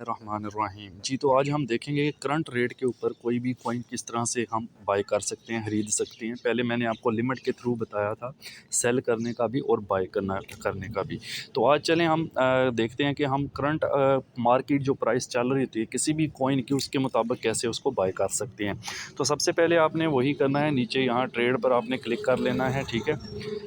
रहमानिर्रहीम जी। तो आज हम देखेंगे कि करंट रेट के ऊपर कोई भी कॉइन किस तरह से हम बाय कर सकते हैं, ख़रीद सकते हैं। पहले मैंने आपको लिमिट के थ्रू बताया था, सेल करने का भी और बाय करने का भी। तो आज चलें हम देखते हैं कि हम करंट मार्केट जो प्राइस चल रही थी किसी भी कॉइन की, उसके मुताबिक कैसे उसको बाय कर सकते हैं। तो सबसे पहले आपने वही करना है, नीचे यहाँ ट्रेड पर आपने क्लिक कर लेना है, ठीक है।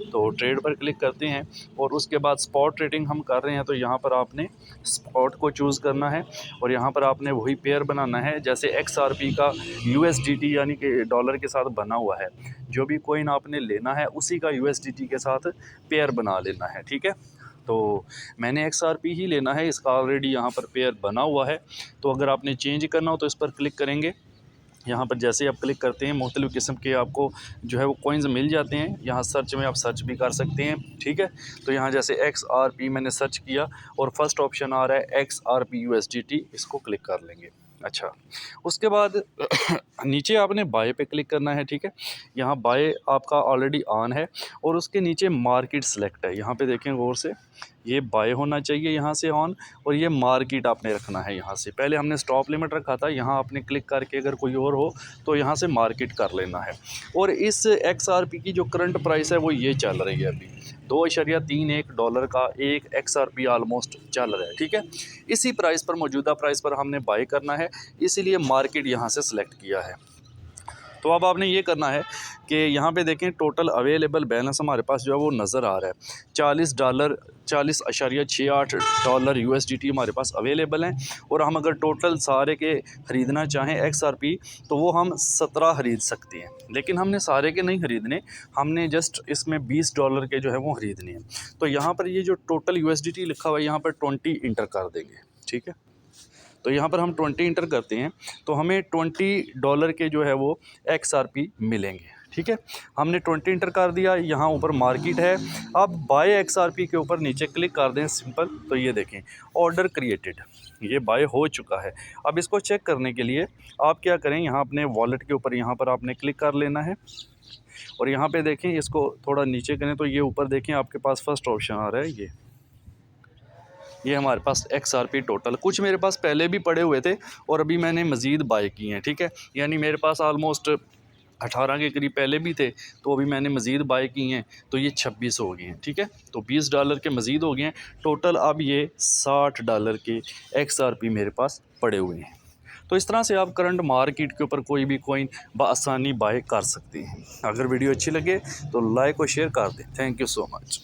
तो ट्रेड पर क्लिक करते हैं और उसके बाद स्पॉट ट्रेडिंग हम कर रहे हैं, तो यहाँ पर आपने स्पॉट को चूज़ करना है और यहाँ पर आपने वही पेयर बनाना है जैसे XRP का USDT यानी कि डॉलर के साथ बना हुआ है। जो भी कॉइन आपने लेना है उसी का USDT के साथ पेयर बना लेना है, ठीक है। तो मैंने XRP ही लेना है, इसका ऑलरेडी यहाँ पर पेयर बना हुआ है। तो अगर आपने चेंज करना हो तो इस पर क्लिक करेंगे। यहाँ पर जैसे ही आप क्लिक करते हैं मुख्तलिफ़ किस्म के आपको जो है वो कॉइन्स मिल जाते हैं। यहाँ सर्च में आप सर्च भी कर सकते हैं, ठीक है। तो यहाँ जैसे XRP मैंने सर्च किया और फर्स्ट ऑप्शन आ रहा है XRP USDT, इसको क्लिक कर लेंगे। अच्छा, उसके बाद नीचे आपने बाय पे क्लिक करना है, ठीक है। यहाँ बाय आपका ऑलरेडी ऑन है और उसके नीचे मार्केट सेलेक्ट है। यहाँ पे देखें गौर से, ये बाय होना चाहिए यहाँ से ऑन, और ये मार्केट आपने रखना है यहाँ से। पहले हमने स्टॉप लिमिट रखा था, यहाँ आपने क्लिक करके अगर कोई और हो तो यहाँ से मार्केट कर लेना है। और इस XRP की जो करंट प्राइस है वो ये चल रही है अभी 2.31 डॉलर का एक XRP ऑलमोस्ट चल रहा है, ठीक है। इसी प्राइस पर, मौजूदा प्राइस पर हमने बाय करना है, इसीलिए मार्केट यहाँ से सिलेक्ट किया है। तो अब आपने ये करना है कि यहाँ पे देखें टोटल अवेलेबल बैलेंस हमारे पास जो है वो नज़र आ रहा है $40.68 USDT हमारे पास अवेलेबल हैं। और हम अगर टोटल सारे के ख़रीदना चाहें XRP तो वो हम 17 ख़रीद सकते हैं, लेकिन हमने सारे के नहीं ख़रीदने, हमने जस्ट इसमें $20 के जो है वो ख़रीदने हैं। तो यहाँ पर ये जो टोटल USDT लिखा हुआ है यहाँ पर 20 इंटर कर देंगे, ठीक है। तो यहाँ पर हम 20 इंटर करते हैं तो हमें $20 के जो है वो XRP मिलेंगे, ठीक है। हमने 20 इंटर कर दिया, यहाँ ऊपर मार्केट है। अब बाय XRP के ऊपर नीचे क्लिक कर दें, सिंपल। तो ये देखें ऑर्डर क्रिएटेड, ये बाय हो चुका है। अब इसको चेक करने के लिए आप क्या करें, यहाँ अपने वॉलेट के ऊपर यहाँ पर आपने क्लिक कर लेना है और यहाँ पे देखें, इसको थोड़ा नीचे करें तो ये ऊपर देखें आपके पास फर्स्ट ऑप्शन आ रहा है, ये हमारे पास XRP टोटल। कुछ मेरे पास पहले भी पड़े हुए थे और अभी मैंने मज़ीद बाय किए हैं, ठीक है। यानी मेरे पास आलमोस्ट 18 के करीब पहले भी थे, तो अभी मैंने मज़ीद बाय किए हैं, तो ये 26 हो गए हैं, ठीक है। तो $20 के मज़ीद हो गए हैं टोटल। अब ये $60 के XRP मेरे पास पड़े हुए हैं। तो इस तरह से आप करंट मार्केट के ऊपर कोई भी कॉइन बआसानी बाय कर सकते हैं। अगर वीडियो अच्छी लगे तो लाइक और शेयर कर दें। Thank you so much.